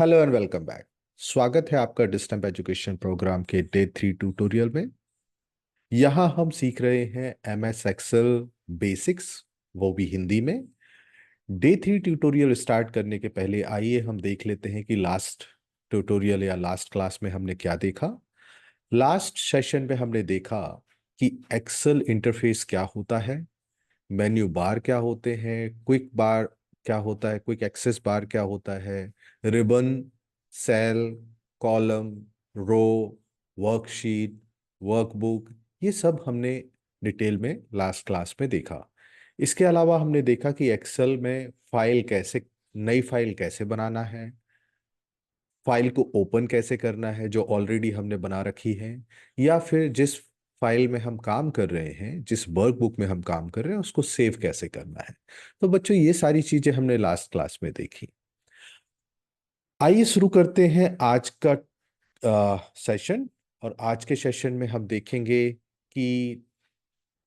Hello and welcome back. स्वागत है आपका डिस्टेंस एजुकेशन प्रोग्राम के डे 3 ट्यूटोरियल में। यहाँ हम सीख रहे हैं MS एक्सेल बेसिक्स, वो भी हिंदी में। डे 3 ट्यूटोरियल स्टार्ट करने के पहले आइए हम देख लेते हैं कि लास्ट ट्यूटोरियल या लास्ट क्लास में हमने क्या देखा। लास्ट सेशन में हमने देखा कि एक्सेल इंटरफेस क्या होता है, मेन्यू बार क्या होते हैं, क्विक बार क्या होता है, क्विक एक्सेस बार क्या होता है, रिबन, सेल, कॉलम, रो, वर्कशीट, वर्कबुक, ये सब हमने डिटेल में लास्ट क्लास में देखा। इसके अलावा हमने देखा कि एक्सेल में फाइल कैसे, नई फाइल कैसे बनाना है, फाइल को ओपन कैसे करना है जो ऑलरेडी हमने बना रखी है, या फिर जिस फाइल में हम काम कर रहे हैं, जिस वर्कबुक में हम काम कर रहे हैं, उसको सेव कैसे करना है। तो बच्चों ये सारी चीजें हमने लास्ट क्लास में देखी। आइए शुरू करते हैं आज का सेशन। और आज के सेशन में हम देखेंगे कि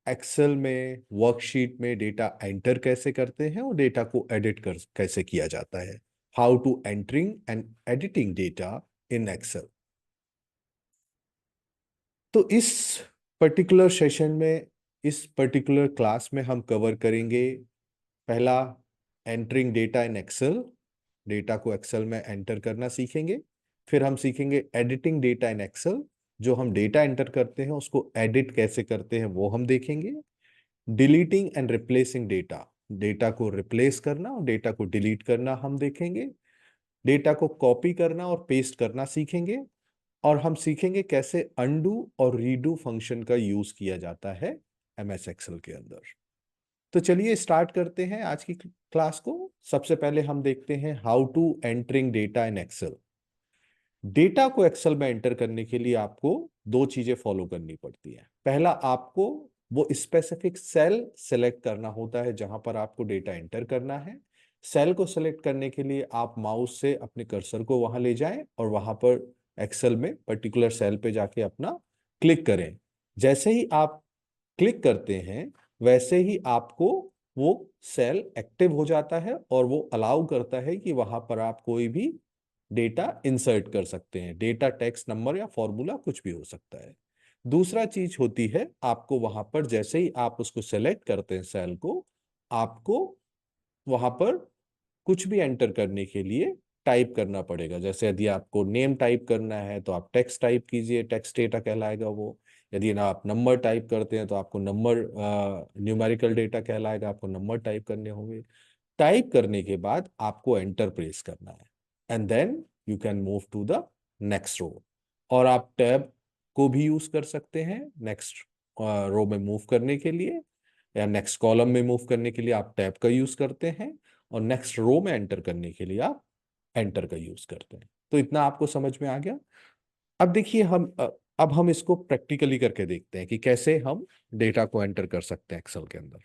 एक्सेल में वर्कशीट में डेटा एंटर कैसे करते हैं और डेटा को एडिट कर कैसे किया जाता है। How to entering and editing data in excel. तो इस पर्टिकुलर सेशन में, इस पर्टिकुलर क्लास में हम कवर करेंगे पहला, entering data in excel, data को एक्सेल में एंटर करना सीखेंगे। फिर हम सीखेंगे एडिटिंग डेटा इन एक्सेल, जो हम डेटा एंटर करते हैं उसको एडिट कैसे करते हैं वो हम देखेंगे। Deleting and replacing data, data को रिप्लेस करना और डेटा को डिलीट करना हम देखेंगे। डेटा को कॉपी करना और पेस्ट करना सीखेंगे। और हम सीखेंगे कैसे अनडू और रीडू फंक्शन का यूज किया जाता है MS एक्सेल के अंदर। तो चलिए स्टार्ट करते हैं आज की क्लास को। सबसे पहले हम देखते हैं how to entering data in excel. Data को एक्सेल में एंटर करने के लिए आपको दो चीजें फॉलो करनी पड़ती है। पहला, आपको वो स्पेसिफिक सेल सेलेक्ट करना होता है जहां पर आपको डेटा एंटर करना है। सेल को सेलेक्ट करने के लिए आप माउस से अपने कर्सर को वहां ले जाएं और वहां पर एक्सेल में पर्टिकुलर सेल पे जाके अपना क्लिक करें। जैसे ही आप क्लिक करते हैं वैसे ही आपको वो सेल एक्टिव हो जाता है और वो अलाउ करता है कि वहां पर आप कोई भी डेटा इंसर्ट कर सकते हैं। डेटा, टेक्स्ट, नंबर या फॉर्मूला कुछ भी हो सकता है। दूसरा चीज होती है, आपको वहां पर जैसे ही आप उसको सेलेक्ट करते हैं सेल को, आपको वहां पर कुछ भी एंटर करने के लिए टाइप करना पड़ेगा। जैसे यदि आपको नेम टाइप करना है तो आप टेक्स्ट टाइप कीजिए, टेक्स्ट डेटा कहलाएगा वो। यदि ना आप नंबर टाइप करते हैं तो आपको नंबर, न्यूमेरिकल डेटा कहलाएगा, आपको नंबर टाइप करने होंगे। टाइप करने के बाद आपको एंटर प्रेस करना है and then you can move to the next row. और आप टैब को भी यूज कर सकते हैं नेक्स्ट रो में मूव करने के लिए, या नेक्स्ट कॉलम में मूव करने के लिए आप टैब का यूज करते हैं, और नेक्स्ट रो में एंटर करने के लिए आप एंटर का यूज करते हैं। तो इतना आपको समझ में आ गया। अब देखिए अब हम इसको प्रैक्टिकली करके देखते हैं कि कैसे हम डेटा को एंटर कर सकते हैं एक्सेल के अंदर।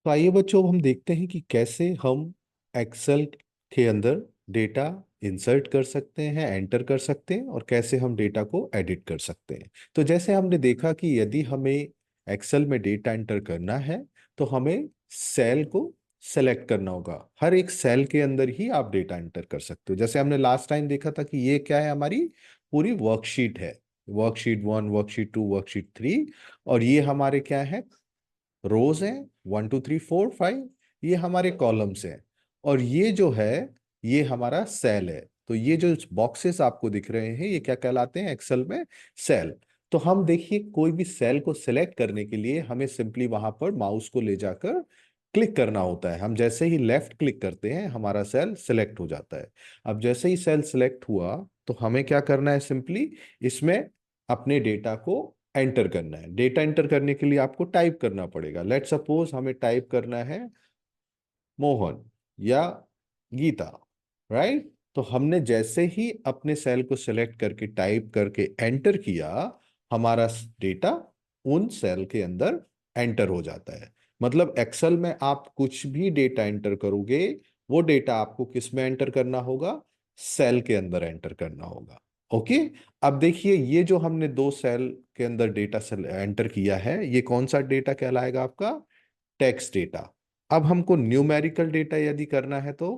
तो आइए बच्चों, हम देखते हैं कि कैसे हम एक्सेल के अंदर डेटा इंसर्ट कर सकते हैं, एंटर कर सकते हैं, और कैसे हम डेटा को एडिट कर सकते हैं। तो जैसे हमने देखा कि यदि हमें एक्सेल में डेटा एंटर करना है तो हमें सेल को सेलेक्ट करना होगा। हर एक सेल के अंदर ही आप डेटा एंटर कर सकते हो। जैसे हमने लास्ट टाइम देखा था कि ये क्या है, हमारी पूरी वर्कशीट है। Worksheet 1, worksheet 2, worksheet 3। और ये हमारे क्या है, रोज हैं, 1 2 3 4 5। ये हमारे कॉलम्स हैं। और ये जो है, ये हमारा सेल है। तो ये जो बॉक्सेस आपको दिख रहे हैं ये क्या कहलाते हैं एक्सेल में, सेल। तो हम देखिए, कोई भी सेल को सिलेक्ट करने के लिए हमें सिंपली वहां पर माउस को ले जाकर क्लिक करना होता है। हम जैसे ही लेफ्ट क्लिक करते हैं हमारा सेल सिलेक्ट हो जाता है। अब जैसे ही सेल सिलेक्ट हुआ तो हमें क्या करना है, सिंपली इसमें अपने डेटा को एंटर करना है। डेटा एंटर करने के लिए आपको टाइप करना पड़ेगा। लेट सपोज हमें टाइप करना है मोहन या गीता, राइट। तो हमने जैसे ही अपने सेल को सिलेक्ट करके टाइप करके एंटर किया, हमारा डेटा उन सेल के अंदर एंटर हो जाता है। मतलब एक्सेल में आप कुछ भी डेटा एंटर करोगे, वो डेटा आपको किस में एंटर करना होगा, सेल के अंदर एंटर करना होगा। ओके। अब देखिए, ये जो हमने दो सेल के अंदर डेटा एंटर किया है, ये कौन सा डेटा कहलाएगा, आपका टेक्स्ट डेटा। अब हमको न्यूमेरिकल डेटा यदि करना है तो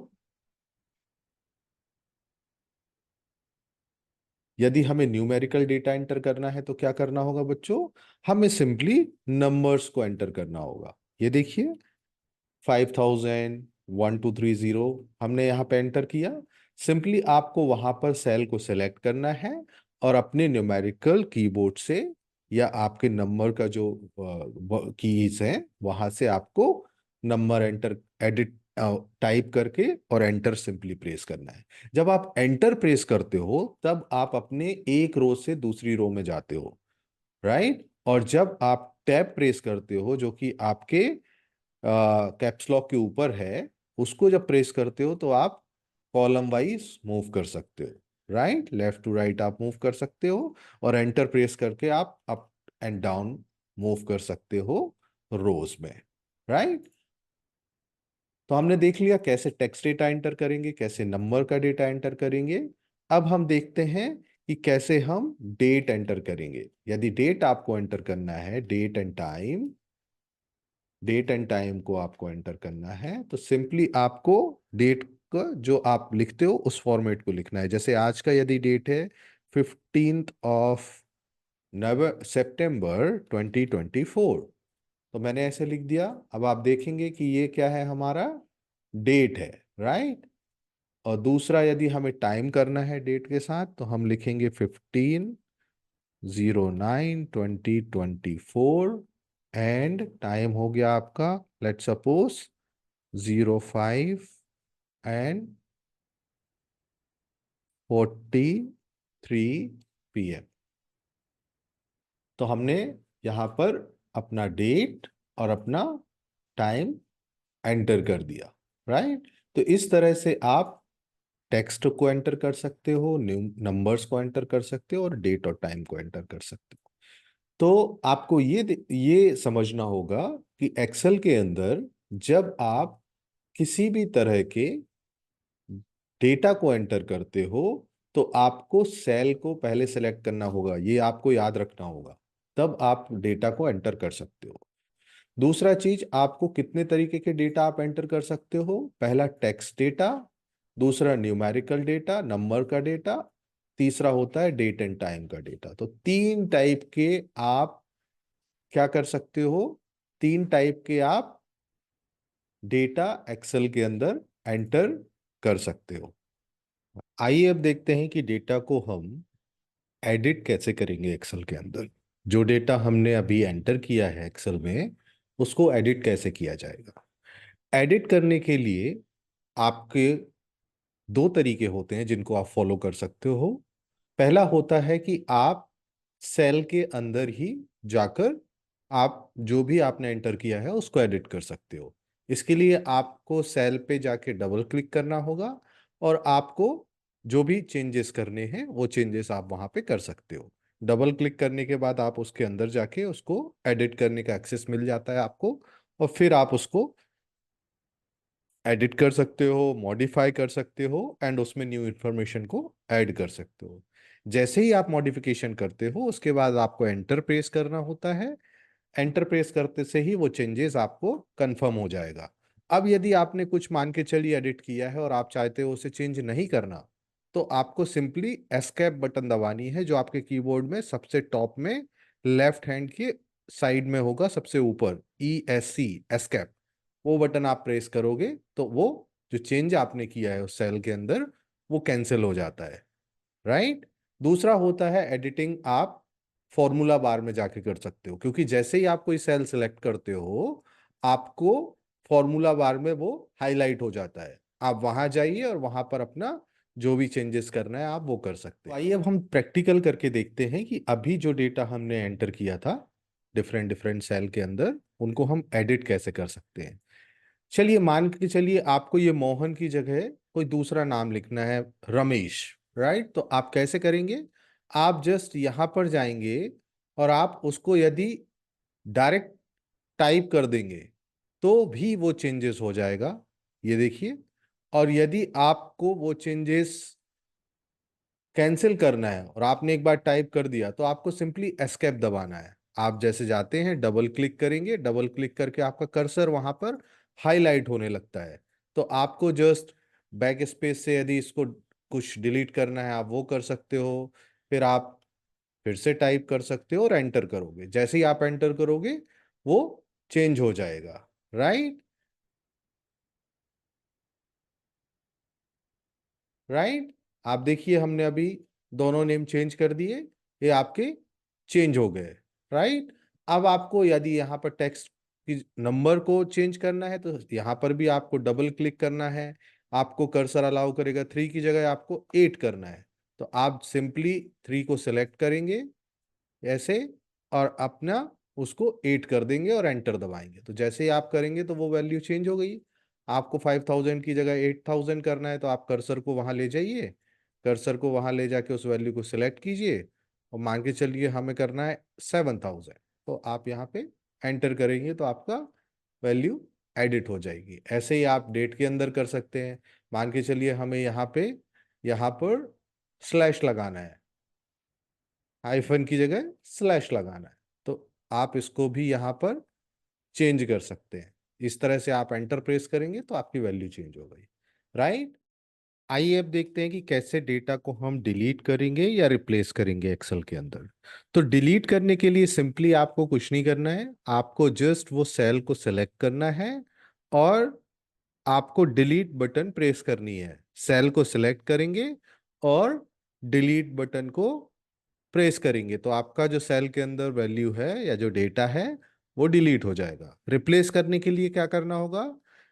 यदि हमें न्यूमेरिकल डेटा एंटर करना है तो क्या करना होगा बच्चों, हमें सिंपली नंबर्स को एंटर करना होगा। ये देखिए 5000 1230 हमने यहाँ पे एंटर किया। सिंपली आपको वहां पर सेल को सिलेक्ट करना है और अपने न्यूमेरिकल कीबोर्ड से या आपके नंबर का जो कीज है वहां से आपको नंबर एंटर एडिट टाइप करके और एंटर सिंपली प्रेस करना है। जब आप एंटर प्रेस करते हो तब आप अपने एक रो से दूसरी रो में जाते हो, राइट। और जब आप टैब प्रेस करते हो जो कि आपके कैप्स लॉक के ऊपर है, उसको जब प्रेस करते हो तो आप कॉलम वाइज मूव कर सकते हो, राइट, लेफ्ट टू राइट आप मूव कर सकते हो। और एंटर प्रेस करके आप अप एंड डाउन मूव कर सकते हो रोज में, राइट। तो हमने देख लिया कैसे टेक्स्ट डेटा एंटर करेंगे, कैसे नंबर का डेटा एंटर करेंगे। अब हम देखते हैं कि कैसे हम डेट एंटर करेंगे। यदि डेट आपको एंटर करना है, डेट एंड टाइम को आपको एंटर करना है, तो सिंपली आपको डेट का जो आप लिखते हो उस फॉर्मेट को लिखना है। जैसे आज का यदि डेट है 15 सितंबर 2024, तो मैंने ऐसे लिख दिया। अब आप देखेंगे कि ये क्या है, हमारा डेट है, राइट। और दूसरा यदि हमें टाइम करना है डेट के साथ, तो हम लिखेंगे 15/09/2024 एंड टाइम हो गया आपका, लेट सपोज 05:43 PM। तो हमने यहाँ पर अपना डेट और अपना टाइम एंटर कर दिया, राइट। तो इस तरह से आप टेक्स्ट को एंटर कर सकते हो, नंबर्स को एंटर कर सकते हो और डेट और टाइम को एंटर कर सकते हो। तो आपको ये समझना होगा कि एक्सेल के अंदर जब आप किसी भी तरह के डेटा को एंटर करते हो तो आपको सेल को पहले सेलेक्ट करना होगा, ये आपको याद रखना होगा, तब आप डेटा को एंटर कर सकते हो। दूसरा चीज, आपको कितने तरीके के डेटा आप एंटर कर सकते हो, पहला टेक्स्ट डेटा, दूसरा न्यूमेरिकल डेटा नंबर का डेटा, तीसरा होता है डेट एंड टाइम का डेटा। तो तीन टाइप के आप क्या कर सकते हो, तीन टाइप के आप डेटा एक्सेल के अंदर एंटर कर सकते हो। आइए अब देखते हैं कि डेटा को हम एडिट कैसे करेंगे एक्सेल के अंदर। जो डेटा हमने अभी एंटर किया है एक्सेल में, उसको एडिट कैसे किया जाएगा। एडिट करने के लिए आपके दो तरीके होते हैं जिनको आप फॉलो कर सकते हो। पहला होता है कि आप सेल के अंदर ही जाकर आप जो भी आपने एंटर किया है उसको एडिट कर सकते हो। इसके लिए आपको सेल पे जाके डबल क्लिक करना होगा और आपको जो भी चेंजेस करने हैं वो चेंजेस आप वहां पे कर सकते हो। डबल क्लिक करने के बाद आप उसके अंदर जाके उसको एडिट करने का एक्सेस मिल जाता है आपको, और फिर आप उसको एडिट कर सकते हो, मॉडिफाई कर सकते हो एंड उसमें न्यू इन्फॉर्मेशन को ऐड कर सकते हो। जैसे ही आप मॉडिफिकेशन करते हो उसके बाद आपको एंटर प्रेस करना होता है। एंटर प्रेस करते से ही वो चेंजेस आपको कंफर्म हो जाएगा। अब यदि आपने कुछ मान के चलिए एडिट किया है और आप चाहते हो उसे चेंज नहीं करना, तो आपको सिंपली एस्केप बटन दबानी है जो आपके कीबोर्ड में सबसे टॉप में लेफ्ट हैंड के साइड में होगा, सबसे ऊपर ESC एस्केप, वो बटन आप प्रेस करोगे तो वो जो चेंज आपने किया है उस सेल के अंदर वो कैंसिल हो जाता है, राइट। दूसरा होता है एडिटिंग, आप फॉर्मूला बार में जाके कर सकते हो, क्योंकि जैसे ही आप कोई सेल सिलेक्ट करते हो आपको फॉर्मूला बार में वो हाईलाइट हो जाता है। आप वहां जाइए और वहां पर अपना जो भी चेंजेस करना है आप वो कर सकते हैं। तो आइए अब हम प्रैक्टिकल करके देखते हैं कि अभी जो डेटा हमने एंटर किया था डिफरेंट डिफरेंट सेल के अंदर, उनको हम एडिट कैसे कर सकते हैं। चलिए मान के चलिए आपको ये मोहन की जगह कोई दूसरा नाम लिखना है, रमेश, राइट। तो आप कैसे करेंगे, आप जस्ट यहां पर जाएंगे और आप उसको यदि डायरेक्ट टाइप कर देंगे तो भी वो चेंजेस हो जाएगा, ये देखिए। और यदि आपको वो चेंजेस कैंसिल करना है और आपने एक बार टाइप कर दिया तो आपको सिंपली एस्केप दबाना है। आप जैसे जाते हैं डबल क्लिक करेंगे, डबल क्लिक करके आपका कर्सर वहां पर हाईलाइट होने लगता है। तो आपको जस्ट बैक स्पेस से यदि इसको कुछ डिलीट करना है आप वो कर सकते हो, फिर आप फिर से टाइप कर सकते हो और एंटर करोगे। जैसे ही आप एंटर करोगे वो चेंज हो जाएगा, राइट। राइट, आप देखिए हमने अभी दोनों नेम चेंज कर दिए, ये आपके चेंज हो गए। राइट, अब आपको यदि यहाँ पर टेक्स्ट की नंबर को चेंज करना है तो यहाँ पर भी आपको डबल क्लिक करना है। आपको कर्सर अलाउ करेगा 3 की जगह आपको 8 करना है, तो आप सिंपली 3 को सिलेक्ट करेंगे ऐसे और अपना उसको 8 कर देंगे और एंटर दबाएंगे। तो जैसे ही आप करेंगे तो वो वैल्यू चेंज हो गई। आपको 5000 की जगह 8000 करना है तो आप कर्सर को वहां ले जाइए, कर्सर को वहां ले जाके उस वैल्यू को सिलेक्ट कीजिए और मान के चलिए हमें करना है 7000, तो आप यहाँ पे एंटर करेंगे तो आपका वैल्यू एडिट हो जाएगी। ऐसे ही आप डेट के अंदर कर सकते हैं। मान के चलिए हमें यहाँ पर स्लैश लगाना है, हाइफन की जगह स्लैश लगाना है, तो आप इसको भी यहाँ पर चेंज कर सकते हैं। इस तरह से आप एंटर प्रेस करेंगे तो आपकी वैल्यू चेंज हो गई, राइट। आइए अब देखते हैं कि कैसे डेटा को हम डिलीट करेंगे या रिप्लेस करेंगे एक्सेल के अंदर। तो डिलीट करने के लिए सिंपली आपको कुछ नहीं करना है, आपको जस्ट वो सेल को सेलेक्ट करना है और आपको डिलीट बटन प्रेस करनी है। सेल को सिलेक्ट करेंगे और डिलीट बटन को प्रेस करेंगे तो आपका जो सेल के अंदर वैल्यू है या जो डेटा है वो डिलीट हो जाएगा। रिप्लेस करने के लिए क्या करना होगा?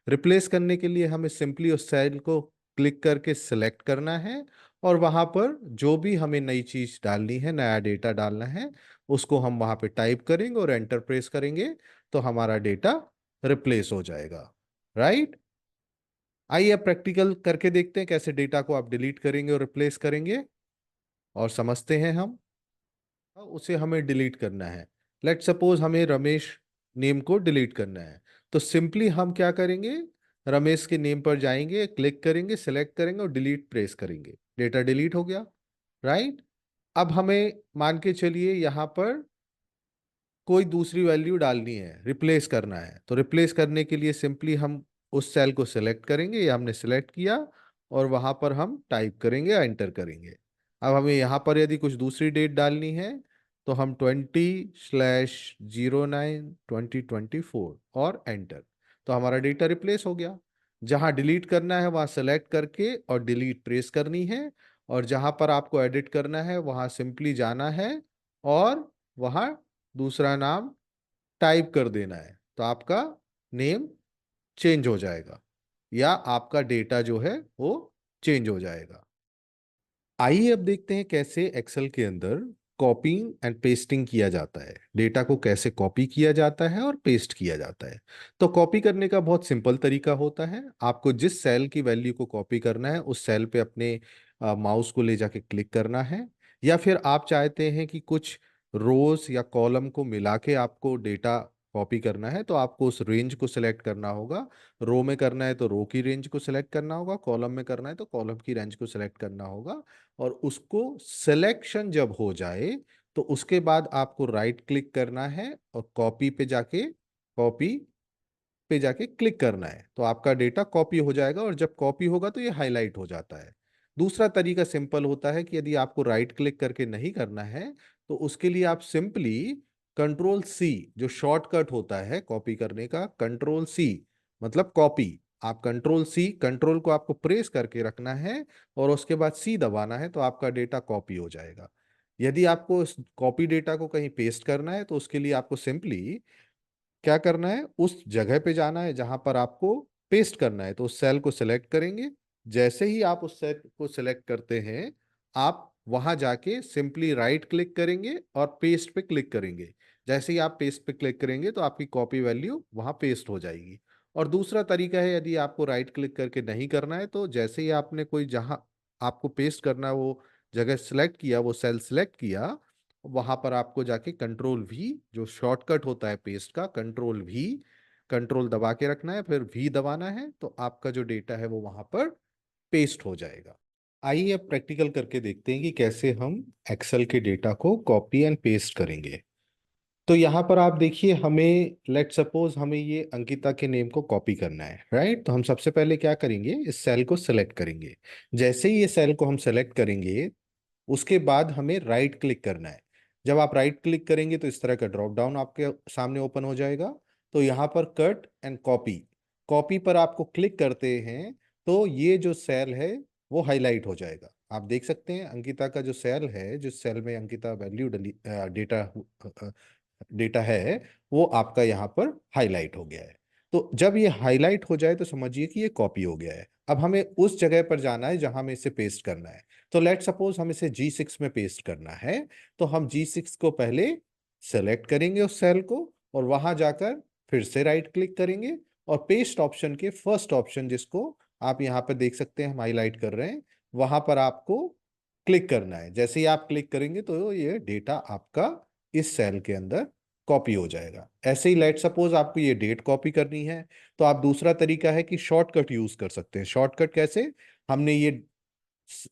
रिप्लेस करने के लिए हमें सिंपली उस सेल को क्लिक करके सिलेक्ट करना है और वहां पर जो भी हमें नई चीज डालनी है, नया डेटा डालना है, उसको हम वहां पे टाइप करेंगे और एंटर प्रेस करेंगे तो हमारा डेटा रिप्लेस हो जाएगा, राइट। आइए अब प्रैक्टिकल करके देखते हैं कैसे डेटा को आप डिलीट करेंगे और रिप्लेस करेंगे और समझते हैं हम। उसे हमें डिलीट करना है। लेट सपोज हमें रमेश नेम को डिलीट करना है, तो सिंपली हम क्या करेंगे, रमेश के नेम पर जाएंगे, क्लिक करेंगे, सिलेक्ट करेंगे और डिलीट प्रेस करेंगे, डेटा डिलीट हो गया, राइट। अब हमें मान के चलिए यहाँ पर कोई दूसरी वैल्यू डालनी है, रिप्लेस करना है, तो रिप्लेस करने के लिए सिंपली हम उस सेल को सिलेक्ट करेंगे, ये हमने सिलेक्ट किया और वहां पर हम टाइप करेंगे, एंटर करेंगे। अब हमें यहाँ पर यदि कुछ दूसरी डेट डालनी है तो हम 20/09/2024 और एंटर, तो हमारा डेटा रिप्लेस हो गया। जहां डिलीट करना है वहां सेलेक्ट करके और डिलीट प्रेस करनी है, और जहां पर आपको एडिट करना है वहां सिंपली जाना है और वहां दूसरा नाम टाइप कर देना है, तो आपका नेम चेंज हो जाएगा या आपका डेटा जो है वो चेंज हो जाएगा। आइए अब देखते हैं कैसे एक्सेल के अंदर कॉपिंग एंड पेस्टिंग किया जाता है, डेटा को कैसे कॉपी किया जाता है और पेस्ट किया जाता है। तो कॉपी करने का बहुत सिंपल तरीका होता है। आपको जिस सेल की वैल्यू को कॉपी करना है उस सेल पे अपने माउस को ले जाके क्लिक करना है, या फिर आप चाहते हैं कि कुछ रोज या कॉलम को मिला के आपको डेटा कॉपी करना है तो आपको उस रेंज को सिलेक्ट करना होगा। रो में करना है तो रो की रेंज को सिलेक्ट करना होगा, कॉलम में करना है तो कॉलम की रेंज को सिलेक्ट करना होगा। और उसको सिलेक्शन जब हो जाए तो उसके बाद आपको राइट क्लिक करना है और कॉपी पे जाके क्लिक करना है, तो आपका डेटा कॉपी हो जाएगा और जब कॉपी होगा तो ये हाईलाइट हो जाता है। दूसरा तरीका सिंपल होता है कि यदि आपको राइट क्लिक करके नहीं करना है तो उसके लिए आप सिंपली कंट्रोल सी, जो शॉर्टकट होता है कॉपी करने का, कंट्रोल सी मतलब कॉपी। आप कंट्रोल सी, कंट्रोल को आपको प्रेस करके रखना है और उसके बाद सी दबाना है तो आपका डेटा कॉपी हो जाएगा। यदि आपको इस कॉपी डेटा को कहीं पेस्ट करना है तो उसके लिए आपको सिंपली क्या करना है, उस जगह पे जाना है जहां पर आपको पेस्ट करना है, तो उस सेल को सिलेक्ट करेंगे। जैसे ही आप उस सेल को सिलेक्ट करते हैं आप वहां जाके सिंपली राइट क्लिक करेंगे और पेस्ट पे क्लिक करेंगे। जैसे ही आप पेस्ट पे क्लिक करेंगे तो आपकी कॉपी वैल्यू वहां पेस्ट हो जाएगी। और दूसरा तरीका है, यदि आपको राइट क्लिक करके नहीं करना है तो जैसे ही आपने कोई जहां आपको पेस्ट करना है वो जगह सिलेक्ट किया, वो सेल सिलेक्ट किया, वहां पर आपको जाके कंट्रोल वी, जो शॉर्टकट होता है पेस्ट का, कंट्रोल वी, कंट्रोल दबा के रखना है फिर वी दबाना है तो आपका जो डेटा है वो वहां पर पेस्ट हो जाएगा। आइए अब प्रैक्टिकल करके देखते हैं कि कैसे हम एक्सेल के डेटा को कॉपी एंड पेस्ट करेंगे। तो यहाँ पर आप देखिए, हमें लेट सपोज हमें ये अंकिता के नेम को कॉपी करना है, राइट। तो हम सबसे पहले क्या करेंगे, इस सेल को सिलेक्ट करेंगे। जैसे ही ये सेल को हम सेलेक्ट करेंगे उसके बाद हमें राइट क्लिक करना है। जब आप राइट क्लिक करेंगे तो इस तरह का ड्रॉप डाउन आपके सामने ओपन हो जाएगा। तो यहाँ पर कट एंड कॉपी, कॉपी पर आपको क्लिक करते हैं तो ये जो सेल है वो हाईलाइट हो जाएगा। आप देख सकते हैं अंकिता का जो सेल है, जिस सेल में अंकिता वैल्यू डेटा डेटा है, वो आपका यहाँ पर हाईलाइट हो गया है। तो जब ये हाईलाइट हो जाए तो समझिए कि ये कॉपी हो गया है। अब हमें उस जगह पर जाना है जहां हमें इसे पेस्ट करना है। तो लेट सपोज हम इसे G6 में पेस्ट करना है, तो हम G6 को पहले सेलेक्ट करेंगे उस सेल को, और वहां जाकर फिर से राइट क्लिक करेंगे और पेस्ट ऑप्शन के फर्स्ट ऑप्शन, जिसको आप यहाँ पर देख सकते हैं हम हाईलाइट कर रहे हैं, वहां पर आपको क्लिक करना है। जैसे ही आप क्लिक करेंगे तो ये डेटा आपका इस सेल के अंदर कॉपी हो जाएगा। ऐसे ही लेट सपोज आपको ये डेट कॉपी करनी है, तो आप दूसरा तरीका है कि शॉर्टकट यूज कर सकते हैं। शॉर्टकट कैसे? हमने ये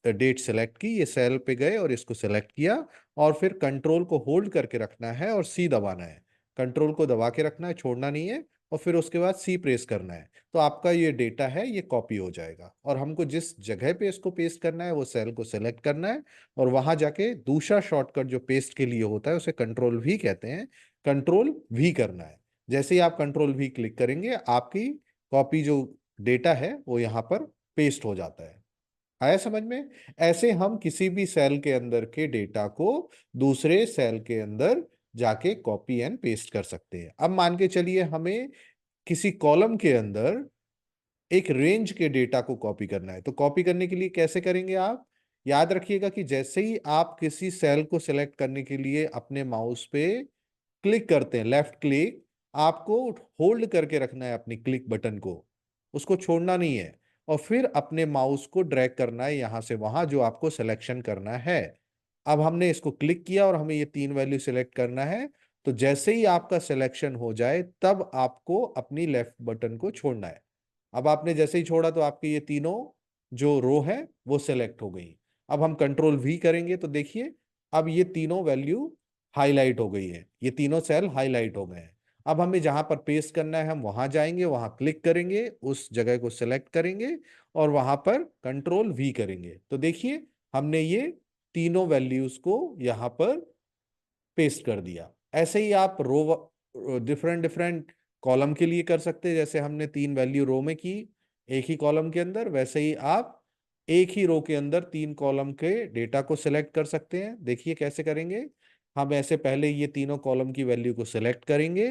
डेट सेलेक्ट की, ये सेल पे गए और इसको सेलेक्ट किया, और फिर कंट्रोल को होल्ड करके रखना है और सी दबाना है। कंट्रोल को दबा के रखना है, छोड़ना नहीं है, और फिर उसके बाद सी प्रेस करना है। तो आपका ये डेटा है ये कॉपी हो जाएगा। और हमको जिस जगह पे इसको पेस्ट करना है वो सेल को सेलेक्ट करना है, और वहां जाके दूसरा शॉर्टकट जो पेस्ट के लिए होता है उसे कंट्रोल वी कहते हैं, कंट्रोल वी करना है। जैसे ही आप कंट्रोल वी क्लिक करेंगे आपकी कॉपी जो डेटा है वो यहाँ पर पेस्ट हो जाता है। आया समझ में? ऐसे हम किसी भी सेल के अंदर के डेटा को दूसरे सेल के अंदर जाके कॉपी एंड पेस्ट कर सकते हैं। अब मान के चलिए हमें किसी कॉलम के अंदर एक रेंज के डेटा को कॉपी करना है, तो कॉपी करने के लिए कैसे करेंगे आप? याद रखिएगा कि जैसे ही आप किसी सेल को सिलेक्ट करने के लिए अपने माउस पे क्लिक करते हैं, लेफ्ट क्लिक, आपको होल्ड करके रखना है अपनी क्लिक बटन को, उसको छोड़ना नहीं है, और फिर अपने माउस को ड्रैग करना है यहां से वहां जो आपको सिलेक्शन करना है। अब हमने इसको क्लिक किया और हमें ये तीन वैल्यू सिलेक्ट करना है, तो जैसे ही आपका सिलेक्शन हो जाए तब आपको अपनी लेफ्ट बटन को छोड़ना है। अब आपने जैसे ही छोड़ा तो आपके ये तीनों जो रो है वो सिलेक्ट हो गई। अब हम कंट्रोल वी करेंगे तो देखिए अब ये तीनों वैल्यू हाईलाइट हो गई है, ये तीनों सेल हाईलाइट हो गए हैं। अब हमें जहां पर पेस्ट करना है हम वहां जाएंगे, वहां क्लिक करेंगे, उस जगह को सिलेक्ट करेंगे और वहां पर कंट्रोल वी करेंगे। तो देखिए हमने ये तीनों वैल्यूज को यहां पर पेस्ट कर दिया। ऐसे ही आप रो डिफरेंट डिफरेंट कॉलम के लिए कर सकते हैं। जैसे हमने तीन वैल्यू रो में की एक ही कॉलम के अंदर, वैसे ही आप एक ही रो के अंदर तीन कॉलम के डेटा को सिलेक्ट कर सकते हैं। देखिए कैसे करेंगे। हम ऐसे पहले ये तीनों कॉलम की वैल्यू को सिलेक्ट करेंगे,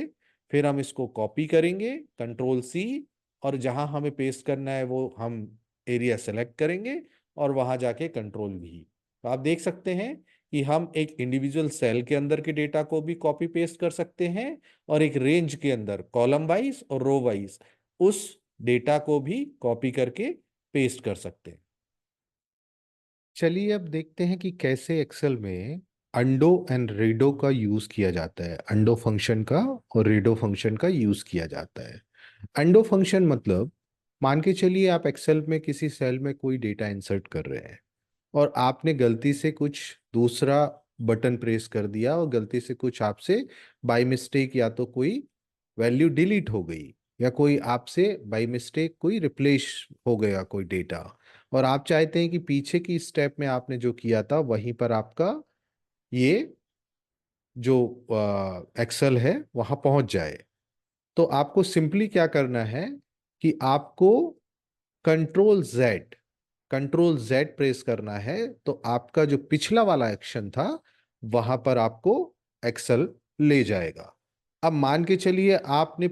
फिर हम इसको कॉपी करेंगे कंट्रोल सी, और जहां हमें पेस्ट करना है वो हम एरिया सेलेक्ट करेंगे और वहां जाके कंट्रोल वी। तो आप देख सकते हैं कि हम एक इंडिविजुअल सेल के अंदर के डेटा को भी कॉपी पेस्ट कर सकते हैं, और एक रेंज के अंदर कॉलम वाइज और रो वाइज उस डेटा को भी कॉपी करके पेस्ट कर सकते हैं। चलिए अब देखते हैं कि कैसे एक्सेल में अंडो एंड रीडो का यूज किया जाता है। अंडो फंक्शन का और रीडो फंक्शन का यूज किया जाता है। अंडो फंक्शन मतलब, मान के चलिए आप एक्सेल में किसी सेल में कोई डेटा इंसर्ट कर रहे हैं और आपने गलती से कुछ दूसरा बटन प्रेस कर दिया और गलती से कुछ आपसे बाय मिस्टेक या तो कोई वैल्यू डिलीट हो गई, या कोई आपसे बाय मिस्टेक कोई रिप्लेस हो गया कोई डेटा, और आप चाहते हैं कि पीछे की स्टेप में आपने जो किया था वहीं पर आपका ये जो एक्सेल है वहां पहुंच जाए। तो आपको सिंपली क्या करना है कि आपको control Z, control Z press करना है, तो आपका जो पिछला वाला एक्शन था वहां पर आपको एक्सेल ले जाएगा। अब मान के चलिए आपने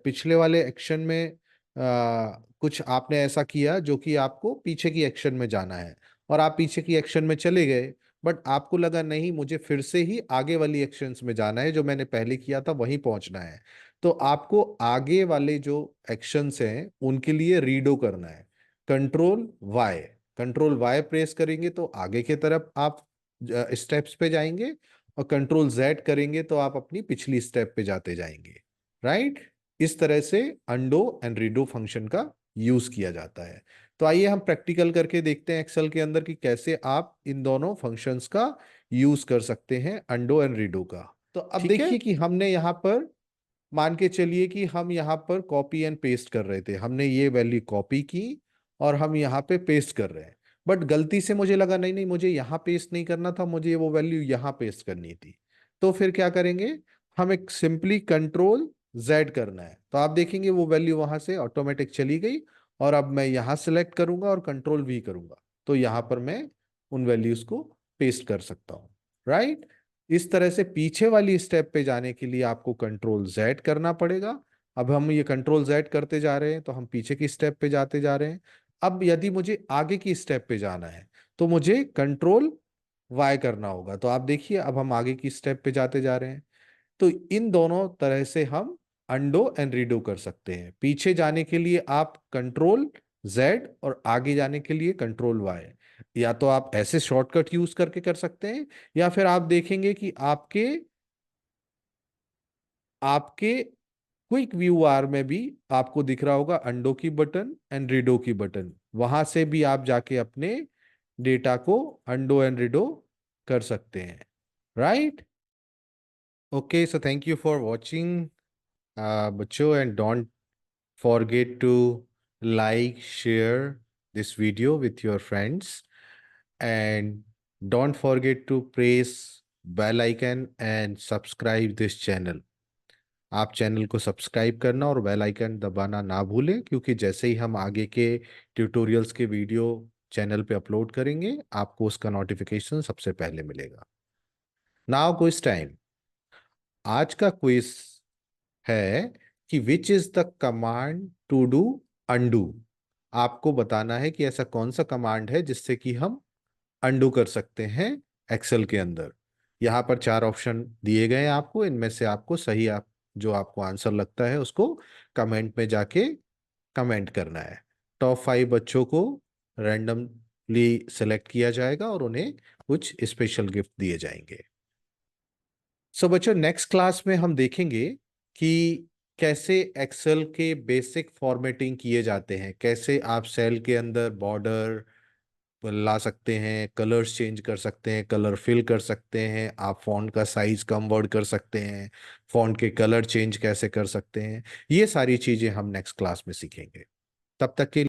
पिछले वाले एक्शन में कुछ आपने ऐसा किया जो कि आपको पीछे की एक्शन में जाना है, और आप पीछे की एक्शन में चले गए, बट आपको लगा नहीं मुझे फिर से ही आगे वाली एक्शंस में जाना है, जो मैंने पहले किया था वहीं पहुंचना है। तो आपको आगे वाले जो एक्शंस हैं उनके लिए रीडो करना है। Control Y, control Y press करेंगे तो आगे की तरफ आप स्टेप्स पे जाएंगे, और कंट्रोल जेड करेंगे तो आप अपनी पिछली स्टेप पे जाते जाएंगे। राइट? इस तरह से अंडो एंड रीडो फंक्शन का यूज किया जाता है। तो आइए हम प्रैक्टिकल करके देखते हैं एक्सेल के अंदर कि कैसे आप इन दोनों फंक्शंस का यूज कर सकते हैं, अंडो एंड रीडो का। तो अब ठीक है। देखिए कि हमने यहाँ पर, मान के चलिए कि हम यहाँ पर कॉपी एंड पेस्ट कर रहे थे, हमने ये वैल्यू कॉपी की और हम यहाँ पे पेस्ट कर रहे हैं। बट गलती से मुझे लगा नहीं नहीं मुझे यहाँ पेस्ट नहीं करना था, मुझे वो वैल्यू यहाँ पेस्ट करनी थी। तो फिर क्या करेंगे, हम एक सिंपली कंट्रोल जेड करना है, तो आप देखेंगे वो वैल्यू वहां से ऑटोमेटिक चली गई। और अब मैं यहाँ सिलेक्ट करूंगा और कंट्रोल वी करूंगा, तो यहाँ पर मैं उन वैल्यूज को पेस्ट कर सकता हूँ। राइट। इस तरह से पीछे वाली स्टेप पे जाने के लिए आपको कंट्रोल जेड करना पड़ेगा। अब हम ये कंट्रोल जेड करते जा रहे हैं तो हम पीछे की स्टेप पे जाते जा रहे हैं। अब यदि मुझे आगे की स्टेप पे जाना है तो मुझे कंट्रोल वाई करना होगा। तो आप देखिए अब हम आगे की स्टेप पे जाते जा रहे हैं। तो इन दोनों तरह से हम अंडो एंड रीडो कर सकते हैं। पीछे जाने के लिए आप कंट्रोल जेड और आगे जाने के लिए कंट्रोल वाई। या तो आप ऐसे शॉर्टकट यूज करके कर सकते हैं, या फिर आप देखेंगे कि आपके आपके क्विक व्यू आर में भी आपको दिख रहा होगा अंडो की बटन एंड रीडो की बटन। वहां से भी आप जाके अपने डेटा को अंडो एंड रीडो कर सकते हैं। Right. Okay, so thank you for watching बच्चों, and don't forget to like, share this video with your friends, and don't forget to press bell icon and subscribe this channel. आप channel को subscribe करना और bell icon दबाना ना भूलें, क्योंकि जैसे ही हम आगे के ट्यूटोरियल्स के वीडियो चैनल पे अपलोड करेंगे आपको उसका नोटिफिकेशन सबसे पहले मिलेगा। Now quiz time. आज का क्विज है कि which is the command to do undo. आपको बताना है कि ऐसा कौन सा कमांड है जिससे कि हम अंडू कर सकते हैं एक्सेल के अंदर। यहाँ पर 4 ऑप्शन दिए गए हैं आपको, इनमें से आपको सही आप जो आपको आंसर लगता है उसको कमेंट में जाके कमेंट करना है। टॉप 5 बच्चों को रैंडमली सेलेक्ट किया जाएगा और उन्हें कुछ स्पेशल गिफ्ट दिए जाएंगे। सो बच्चों, नेक्स्ट क्लास में हम देखेंगे कि कैसे एक्सेल के बेसिक फॉर्मेटिंग किए जाते हैं, कैसे आप सेल के अंदर बॉर्डर ला सकते हैं, कलर्स चेंज कर सकते हैं, कलर फिल कर सकते हैं, आप फॉन्ट का साइज कम वर्ड कर सकते हैं, फॉन्ट के कलर चेंज कैसे कर सकते हैं। ये सारी चीजें हम नेक्स्ट क्लास में सीखेंगे। तब तक के